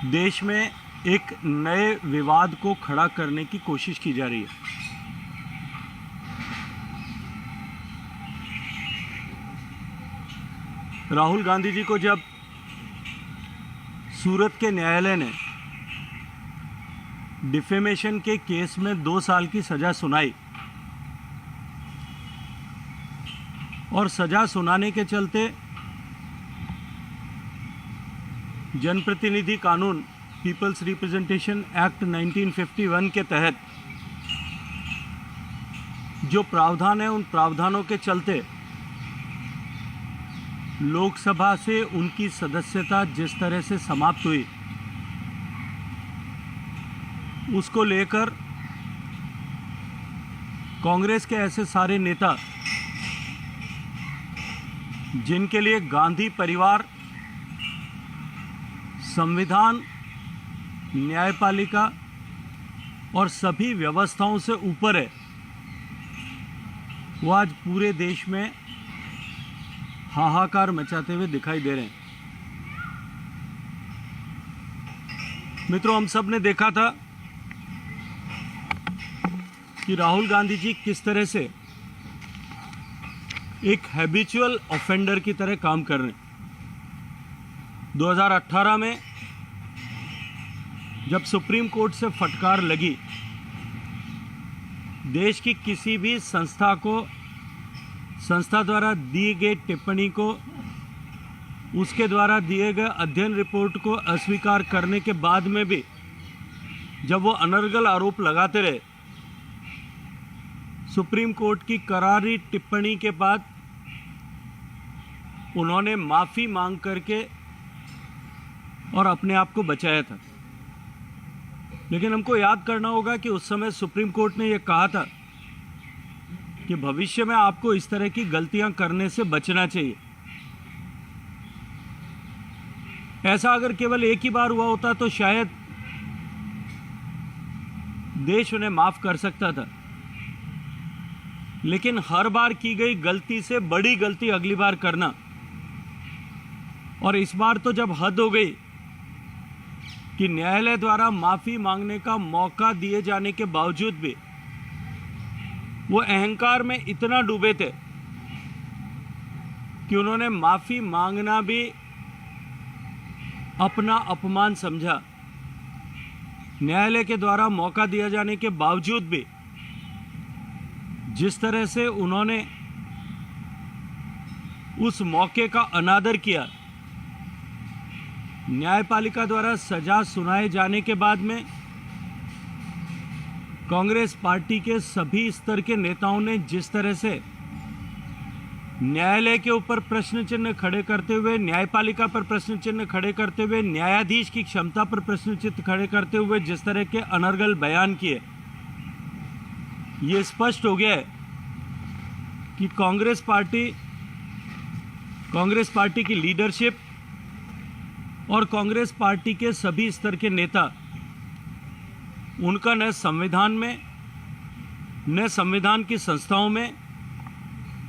देश में एक नए विवाद को खड़ा करने की कोशिश की जा रही है। राहुल गांधी जी को जब सूरत के न्यायालय ने डिफेमेशन के केस में 2 साल की सजा सुनाई और सजा सुनाने के चलते जनप्रतिनिधि कानून पीपल्स रिप्रेजेंटेशन एक्ट 1951 के तहत जो प्रावधान है, उन प्रावधानों के चलते लोकसभा से उनकी सदस्यता जिस तरह से समाप्त हुई, उसको लेकर कांग्रेस के ऐसे सारे नेता जिनके लिए गांधी परिवार, संविधान, न्यायपालिका और सभी व्यवस्थाओं से ऊपर है, वो आज पूरे देश में हाहाकार मचाते हुए दिखाई दे रहे हैं। मित्रों, हम सब ने देखा था कि राहुल गांधी जी किस तरह से एक हैबिचुअल ऑफेंडर की तरह काम कर रहे हैं। 2018 में जब सुप्रीम कोर्ट से फटकार लगी, देश की किसी भी संस्था द्वारा दी गई टिप्पणी को, उसके द्वारा दिए गए अध्ययन रिपोर्ट को अस्वीकार करने के बाद में भी जब वो अनर्गल आरोप लगाते रहे, सुप्रीम कोर्ट की करारी टिप्पणी के बाद उन्होंने माफ़ी मांग करके और अपने आप को बचाया था। लेकिन हमको याद करना होगा कि उस समय सुप्रीम कोर्ट ने यह कहा था कि भविष्य में आपको इस तरह की गलतियां करने से बचना चाहिए। ऐसा अगर केवल एक ही बार हुआ होता तो शायद देश उन्हें माफ कर सकता था, लेकिन हर बार की गई गलती से बड़ी गलती अगली बार करना, और इस बार तो जब हद हो गई कि न्यायालय द्वारा माफी मांगने का मौका दिए जाने के बावजूद भी वो अहंकार में इतना डूबे थे कि उन्होंने माफी मांगना भी अपना अपमान समझा। न्यायालय के द्वारा मौका दिया जाने के बावजूद भी जिस तरह से उन्होंने उस मौके का अनादर किया, न्यायपालिका द्वारा सजा सुनाए जाने के बाद में कांग्रेस पार्टी के सभी स्तर के नेताओं ने जिस तरह से न्यायालय के ऊपर प्रश्न चिन्ह खड़े करते हुए, न्यायपालिका पर प्रश्न चिन्ह खड़े करते हुए, न्यायाधीश की क्षमता पर प्रश्न चिन्ह खड़े करते हुए जिस तरह के अनर्गल बयान किए, ये स्पष्ट हो गया है कि कांग्रेस पार्टी की लीडरशिप और कांग्रेस पार्टी के सभी स्तर के नेता, उनका न संविधान में, न संविधान की संस्थाओं में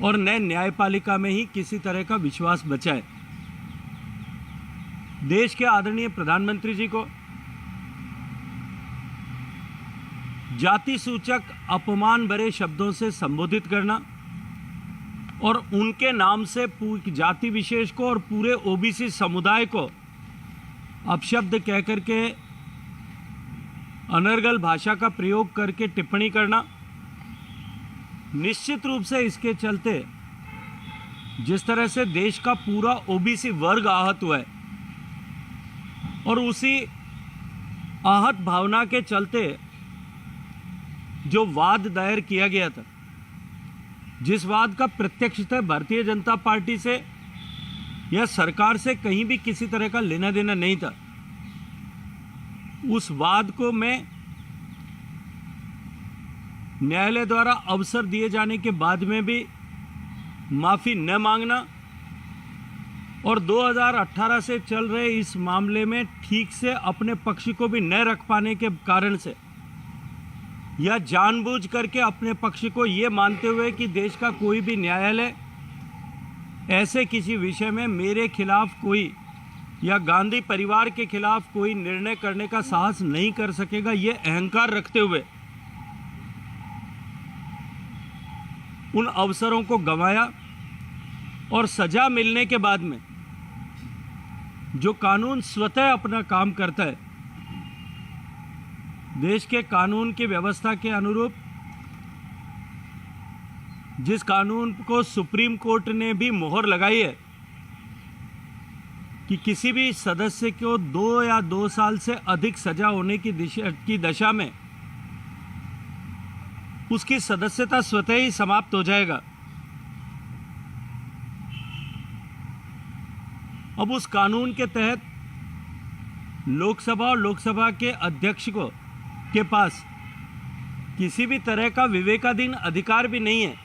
और न न्यायपालिका में ही किसी तरह का विश्वास बचा है। देश के आदरणीय प्रधानमंत्री जी को जाति सूचक अपमान भरे शब्दों से संबोधित करना और उनके नाम से जाति विशेष को और पूरे ओबीसी समुदाय को अपशब्द कह करके, अनर्गल भाषा का प्रयोग करके टिप्पणी करना, निश्चित रूप से इसके चलते जिस तरह से देश का पूरा ओबीसी वर्ग आहत हुआ है और उसी आहत भावना के चलते जो वाद दायर किया गया था, जिस वाद का प्रत्यक्षतः भारतीय जनता पार्टी से या सरकार से कहीं भी किसी तरह का लेना देना नहीं था, उस वाद को मैं न्यायालय द्वारा अवसर दिए जाने के बाद में भी माफी न मांगना और 2018 से चल रहे इस मामले में ठीक से अपने पक्ष को भी न रख पाने के कारण से, या जानबूझ करके अपने पक्ष को ये मानते हुए कि देश का कोई भी न्यायालय ऐसे किसी विषय में मेरे खिलाफ कोई या गांधी परिवार के खिलाफ कोई निर्णय करने का साहस नहीं कर सकेगा, ये अहंकार रखते हुए उन अवसरों को गंवाया। और सजा मिलने के बाद में जो कानून स्वतः अपना काम करता है, देश के कानून की व्यवस्था के अनुरूप, जिस कानून को सुप्रीम कोर्ट ने भी मोहर लगाई है कि किसी भी सदस्य को 2 या 2 साल से अधिक सजा होने की दशा में उसकी सदस्यता स्वतः ही समाप्त हो जाएगा। अब उस कानून के तहत लोकसभा और लोकसभा के अध्यक्ष के पास किसी भी तरह का विवेकाधीन अधिकार भी नहीं है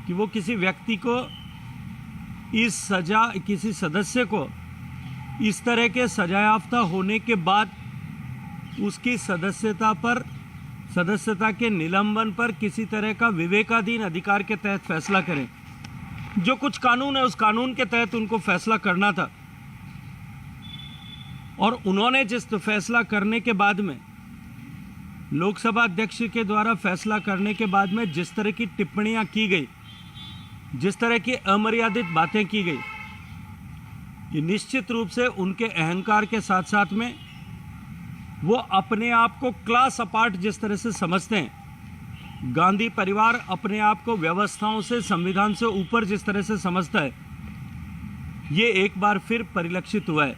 कि वो किसी व्यक्ति को किसी सदस्य को इस तरह के सजायाफ्ता होने के बाद उसकी सदस्यता के निलंबन पर किसी तरह का विवेकाधीन अधिकार के तहत फैसला करें। जो कुछ कानून है उस कानून के तहत उनको फैसला करना था, और उन्होंने जिस फैसला करने के बाद में लोकसभा अध्यक्ष के द्वारा फैसला करने के बाद में जिस तरह की टिप्पणियां की गई, जिस तरह की अमर्यादित बातें की गई, ये निश्चित रूप से उनके अहंकार के साथ साथ में वो अपने आप को क्लास अपार्ट जिस तरह से समझते हैं, गांधी परिवार अपने आप को व्यवस्थाओं से, संविधान से ऊपर जिस तरह से समझता है, ये एक बार फिर परिलक्षित हुआ है।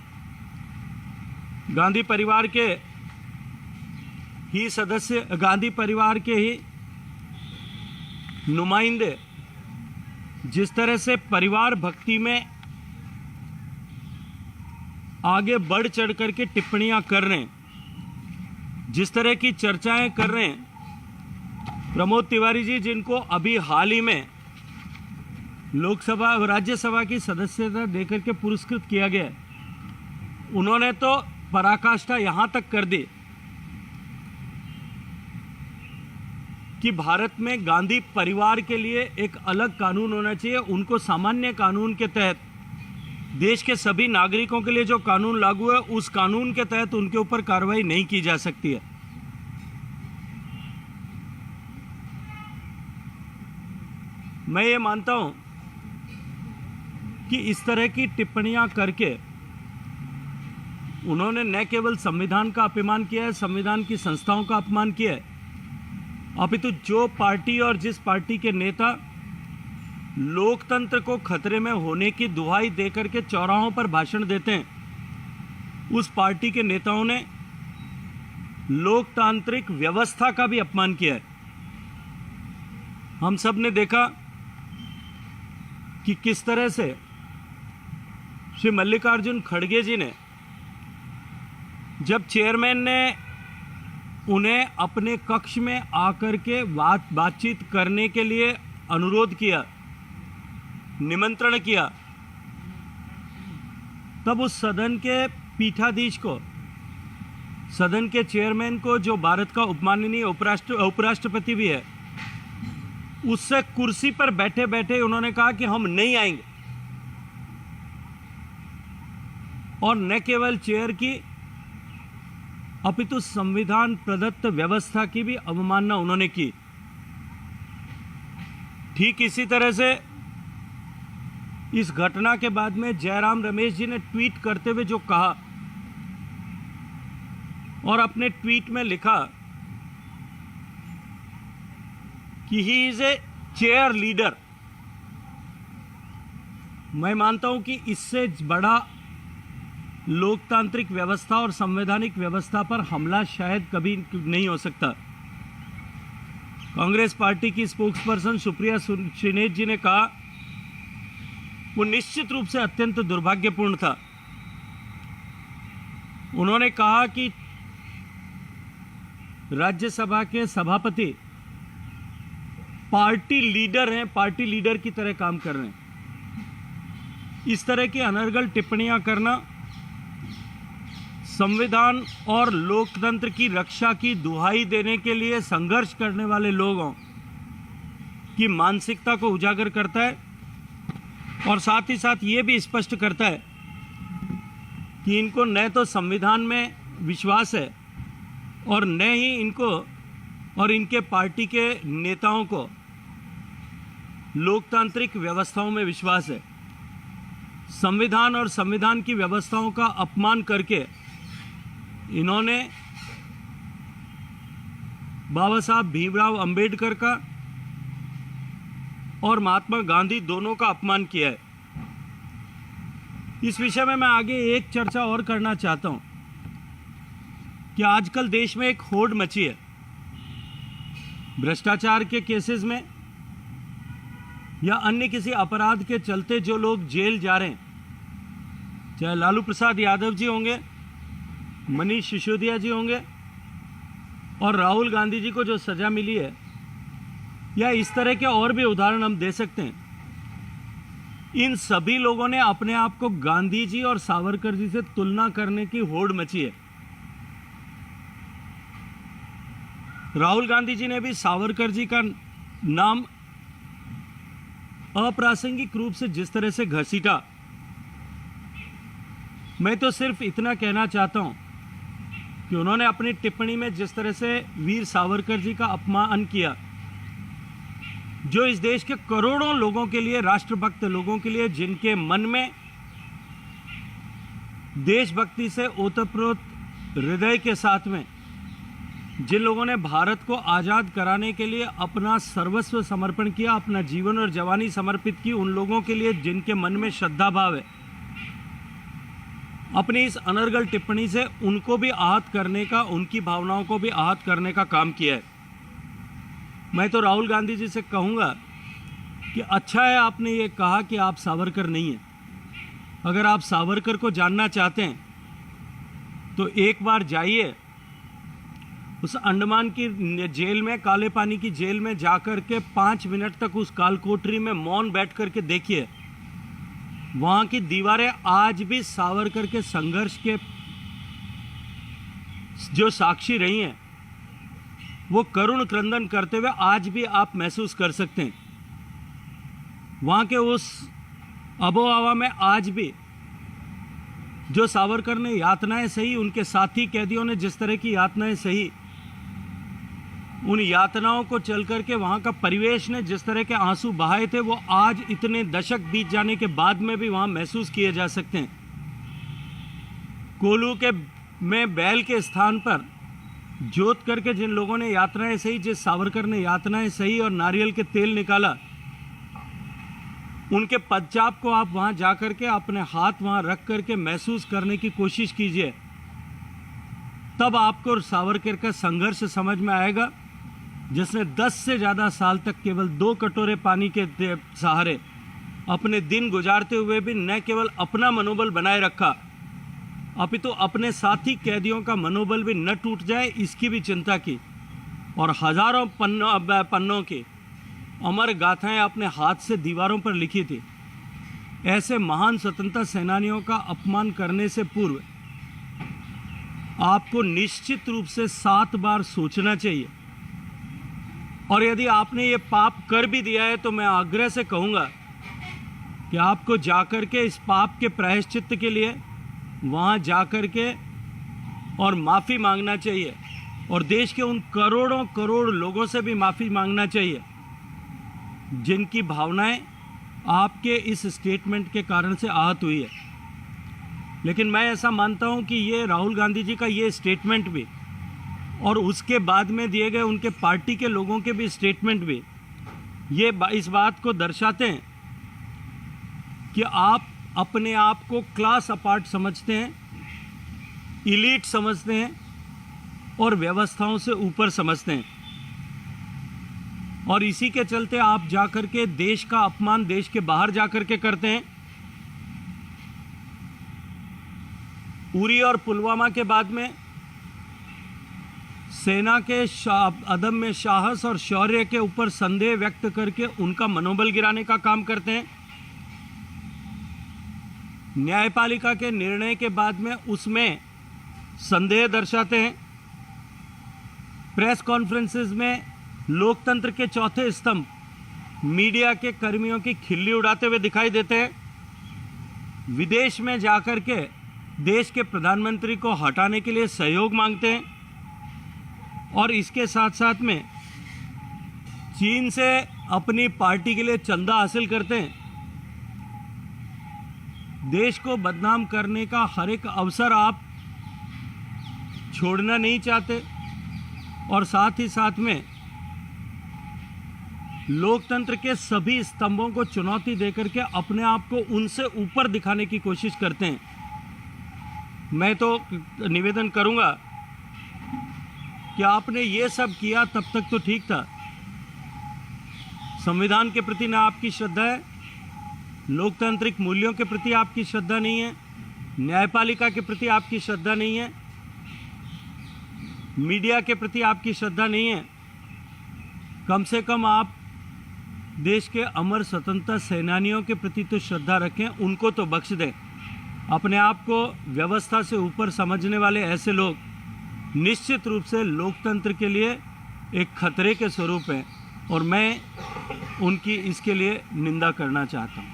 गांधी परिवार के ही सदस्य, गांधी परिवार के ही नुमाइंदे जिस तरह से परिवार भक्ति में आगे बढ़ चढ़ करके टिप्पणियां कर रहे हैं, जिस तरह की चर्चाएं कर रहे हैं, प्रमोद तिवारी जी जिनको अभी हाल ही में लोकसभा राज्यसभा की सदस्यता देकर के पुरस्कृत किया गया है, उन्होंने तो पराकाष्ठा यहां तक कर दी कि भारत में गांधी परिवार के लिए एक अलग कानून होना चाहिए। उनको सामान्य कानून के तहत, देश के सभी नागरिकों के लिए जो कानून लागू है उस कानून के तहत उनके ऊपर कार्रवाई नहीं की जा सकती है। मैं ये मानता हूं कि इस तरह की टिप्पणियां करके उन्होंने न केवल संविधान का अपमान किया है, संविधान की संस्थाओं का अपमान किया है, अपितु जो पार्टी और जिस पार्टी के नेता लोकतंत्र को खतरे में होने की दुहाई देकर के चौराहों पर भाषण देते हैं, उस पार्टी के नेताओं ने लोकतांत्रिक व्यवस्था का भी अपमान किया है। हम सब ने देखा कि किस तरह से श्री मल्लिकार्जुन खड़गे जी ने, जब चेयरमैन ने उन्हें अपने कक्ष में आकर के बातचीत करने के लिए अनुरोध किया, निमंत्रण किया, तब उस सदन के पीठाधीश को, सदन के चेयरमैन को, जो भारत का उपमाननीय उपराष्ट्रपति भी है, उससे कुर्सी पर बैठे बैठे उन्होंने कहा कि हम नहीं आएंगे। और न केवल चेयर की अपितु संविधान प्रदत्त व्यवस्था की भी अवमानना उन्होंने की। ठीक इसी तरह से इस घटना के बाद में जयराम रमेश जी ने ट्वीट करते हुए जो कहा और अपने ट्वीट में लिखा कि he is a chair leader, मैं मानता हूं कि इससे बड़ा लोकतांत्रिक व्यवस्था और संवैधानिक व्यवस्था पर हमला शायद कभी नहीं हो सकता। कांग्रेस पार्टी की स्पोक्सपर्सन सुप्रिया श्रीनेत जी ने कहा, वो निश्चित रूप से अत्यंत दुर्भाग्यपूर्ण था। उन्होंने कहा कि राज्यसभा के सभापति पार्टी लीडर हैं, पार्टी लीडर की तरह काम कर रहे हैं। इस तरह की अनर्गल टिप्पणियां करना संविधान और लोकतंत्र की रक्षा की दुहाई देने के लिए संघर्ष करने वाले लोगों की मानसिकता को उजागर करता है और साथ ही साथ ये भी स्पष्ट करता है कि इनको न तो संविधान में विश्वास है और न ही इनको और इनके पार्टी के नेताओं को लोकतांत्रिक व्यवस्थाओं में विश्वास है। संविधान और संविधान की व्यवस्थाओं का अपमान करके इन्होंने बाबा साहब भीमराव अंबेडकर का और महात्मा गांधी दोनों का अपमान किया है। इस विषय में मैं आगे एक चर्चा और करना चाहता हूं कि आजकल देश में एक होड़ मची है भ्रष्टाचार के केसेस में या अन्य किसी अपराध के चलते। जो लोग जेल जा रहे हैं, चाहे लालू प्रसाद यादव जी होंगे, मनीष सिसोदिया जी होंगे और राहुल गांधी जी को जो सजा मिली है, या इस तरह के और भी उदाहरण हम दे सकते हैं। इन सभी लोगों ने अपने आप को गांधी जी और सावरकर जी से तुलना करने की होड़ मची है। राहुल गांधी जी ने भी सावरकर जी का नाम अप्रासंगिक रूप से जिस तरह से घसीटा, मैं तो सिर्फ इतना कहना चाहता हूं कि उन्होंने अपनी टिप्पणी में जिस तरह से वीर सावरकर जी का अपमान किया, जो इस देश के करोड़ों लोगों के लिए, राष्ट्रभक्त लोगों के लिए, जिनके मन में देशभक्ति से ओतप्रोत हृदय के साथ में, जिन लोगों ने भारत को आज़ाद कराने के लिए अपना सर्वस्व समर्पण किया, अपना जीवन और जवानी समर्पित की, उन लोगों के लिए जिनके मन में श्रद्धा भाव है, अपनी इस अनर्गल टिप्पणी से उनको भी आहत करने का, उनकी भावनाओं को भी आहत करने का काम किया है। मैं तो राहुल गांधी जी से कहूँगा कि अच्छा है आपने ये कहा कि आप सावरकर नहीं हैं। अगर आप सावरकर को जानना चाहते हैं तो एक बार जाइए उस अंडमान की जेल में, काले पानी की जेल में जाकर के 5 मिनट तक उस कालकोठरी में मौन बैठ करके देखिए। वहाँ की दीवारें आज भी सावरकर के संघर्ष के जो साक्षी रही हैं, वो करुण क्रंदन करते हुए आज भी आप महसूस कर सकते हैं। वहाँ के उस आबो हवा में आज भी जो सावरकर ने यातनाएं सही, उनके साथी कैदियों ने जिस तरह की यातनाएं सही, उन यातनाओं को चल करके वहाँ का परिवेश ने जिस तरह के आंसू बहाए थे, वो आज इतने दशक बीत जाने के बाद में भी वहाँ महसूस किए जा सकते हैं। कोल्हू के में बैल के स्थान पर जोत करके जिन लोगों ने यातनाएं सही, जिस सावरकर ने यातनाएं सही और नारियल के तेल निकाला, उनके पदचाप को आप वहाँ जा करके अपने हाथ वहाँ रख करके महसूस करने की कोशिश कीजिए। तब आपको सावरकर का संघर्ष समझ में आएगा, जिसने 10 से ज़्यादा साल तक केवल 2 कटोरे पानी के सहारे अपने दिन गुजारते हुए भी न केवल अपना मनोबल बनाए रखा, अपितु अपने साथी कैदियों का मनोबल भी न टूट जाए, इसकी भी चिंता की। और हजारों पन्नों की अमर गाथाएं अपने हाथ से दीवारों पर लिखी थी। ऐसे महान स्वतंत्रता सेनानियों का अपमान करने से पूर्व आपको निश्चित रूप से 7 बार सोचना चाहिए। और यदि आपने ये पाप कर भी दिया है तो मैं आग्रह से कहूँगा कि आपको जाकर के इस पाप के प्रायश्चित्त के लिए वहाँ जाकर के और माफ़ी मांगना चाहिए, और देश के उन करोड़ों करोड़ लोगों से भी माफ़ी मांगना चाहिए जिनकी भावनाएं आपके इस स्टेटमेंट के कारण से आहत हुई है। लेकिन मैं ऐसा मानता हूं कि ये राहुल गांधी जी का ये स्टेटमेंट भी और उसके बाद में दिए गए उनके पार्टी के लोगों के भी स्टेटमेंट भी ये इस बात को दर्शाते हैं कि आप अपने आप को क्लास अपार्ट समझते हैं, इलीट समझते हैं और व्यवस्थाओं से ऊपर समझते हैं। और इसी के चलते आप जाकर के देश का अपमान देश के बाहर जाकर के करते हैं। उरी और पुलवामा के बाद में सेना के अदम्य साहस और शौर्य के ऊपर संदेह व्यक्त करके उनका मनोबल गिराने का काम करते हैं। न्यायपालिका के निर्णय के बाद में उसमें संदेह दर्शाते हैं। प्रेस कॉन्फ्रेंसेस में लोकतंत्र के चौथे स्तंभ मीडिया के कर्मियों की खिल्ली उड़ाते हुए दिखाई देते हैं। विदेश में जाकर के देश के प्रधानमंत्री को हटाने के लिए सहयोग मांगते हैं और इसके साथ साथ में चीन से अपनी पार्टी के लिए चंदा हासिल करते हैं। देश को बदनाम करने का हर एक अवसर आप छोड़ना नहीं चाहते और साथ ही साथ में लोकतंत्र के सभी स्तंभों को चुनौती देकर के अपने आप को उनसे ऊपर दिखाने की कोशिश करते हैं। मैं तो निवेदन करूंगा कि आपने ये सब किया तब तक तो ठीक था। संविधान के प्रति ना आपकी श्रद्धा है, लोकतांत्रिक मूल्यों के प्रति आपकी श्रद्धा नहीं है, न्यायपालिका के प्रति आपकी श्रद्धा नहीं है, मीडिया के प्रति आपकी श्रद्धा नहीं है। कम से कम आप देश के अमर स्वतंत्रता सेनानियों के प्रति तो श्रद्धा रखें, उनको तो बख्श दें। अपने आप को व्यवस्था से ऊपर समझने वाले ऐसे लोग निश्चित रूप से लोकतंत्र के लिए एक खतरे के स्वरूप हैं और मैं उनकी इसके लिए निंदा करना चाहता हूँ।